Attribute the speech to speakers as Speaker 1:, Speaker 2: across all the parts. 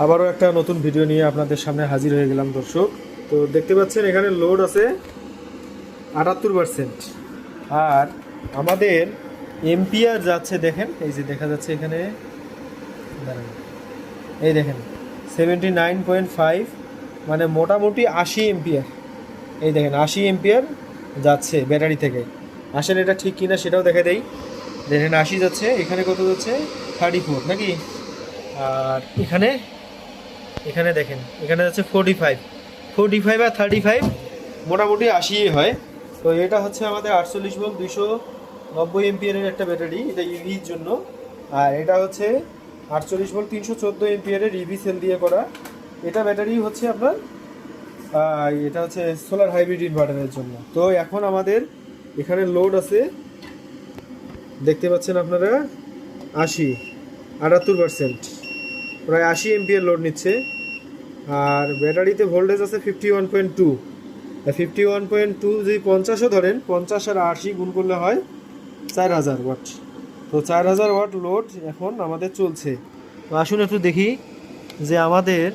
Speaker 1: আবারও একটা নতুন ভিডিও নিয়ে আপনাদের সামনে হাজির হয়ে গেলাম দর্শক। তো দেখতে পাচ্ছেন এখানে লোড আছে 78%। আর আমাদের এম্পিয়ার যাচ্ছে দেখেন, এই যে দেখা যাচ্ছে এখানে, এই দেখেন 79.5, মানে মোটামুটি 80 এম্পিয়ার। এই দেখেন 80 এম্পিয়ার যাচ্ছে ব্যাটারি থেকে। আসলে এটা ঠিক কিনা সেটাও দেখা দেই। দেখেন 80 যাচ্ছে, এখানে কত যাচ্ছে 34 নাকি। আর এখানে এখানে দেখেন এখানে যাচ্ছে 45 আর 35, মোটামুটি 80 হয়। তো এটা হচ্ছে আমাদের 48 ভোল্ট 290 এমপিয়ারের একটা ব্যাটারি, এটা ইভির জন্য। আর এটা হচ্ছে 48 ভোল্ট 314 এমপিয়ারের ইভি সেল দিয়ে করা। এটা ব্যাটারি হচ্ছে আপনার এটা হচ্ছে সোলার হাইব্রিড ইনভার্টারের জন্য। তো এখন আমাদের এখানে লোড আছে, দেখতে পাচ্ছেন আপনারা 78%, প্রায় 80 এমপিয়ার লোড নিচ্ছে। আর ব্যাটারিতে ভোল্টেজ আছে 51.2। 51.2 যদি 50ও ধরেন, 50 আর 80 গুণ করলে হয় 4000 ওয়াট। তো 4000 ওয়াট লোড এখন আমাদের চলছে। তো আসুন একটু দেখি যে আমাদের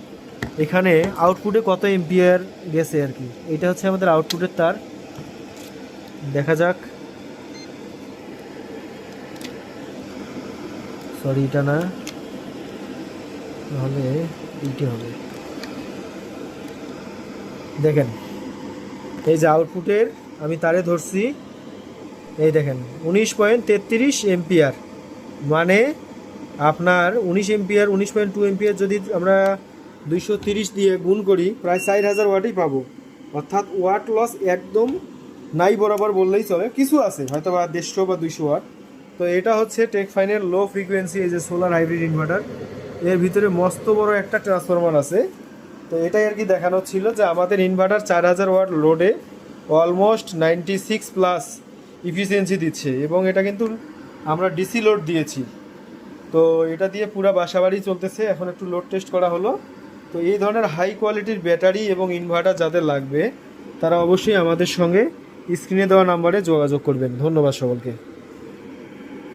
Speaker 1: এখানে আউটপুটে কত এম্পিয়ার গেছে আর কি। এটা হচ্ছে আমাদের আউটপুটের তার, দেখা যাক। সরি, এটা না, তাহলে এইটি হবে। দেখেন এই যে আউটপুটের আমি তারে ধরছি, এই দেখেন 19.33 এম্পিয়ার, মানে আপনার 19 এম্পিয়ার 19.2 এম্পিয়ার যদি আমরা 230 দিয়ে গুণ করি, প্রায় 4000 ওয়াটই পাবো। অর্থাৎ ওয়াট লস একদম নাই বরাবর বললেই চলে, কিছু আছে হয়তো বা 150 বা 200 ওয়াট। তো এটা হচ্ছে টেকফাইনের লো ফ্রিকোয়েন্সি, এই যে সোলার হাইব্রিড ইনভার্টার, এর ভিতরে মস্ত বড় একটা ট্রান্সফরমার আছে। তো এটাই আর কি দেখানো ছিল যে আমাদের ইনভার্টার 4000 ওয়াট লোডে অলমোস্ট 96+ ইফিসিয়েন্সি দিচ্ছে, এবং এটা কিন্তু আমরা ডিসি লোড দিয়েছি। তো এটা দিয়ে পুরা বাসাবাড়ি চলতেছে। এখন একটু লোড টেস্ট করা হলো। তো এই ধরনের হাই কোয়ালিটির ব্যাটারি এবং ইনভার্টার যাদের লাগবে, তারা অবশ্যই আমাদের সঙ্গে স্ক্রিনে দেওয়া নাম্বারে যোগাযোগ করবেন। ধন্যবাদ সকলকে।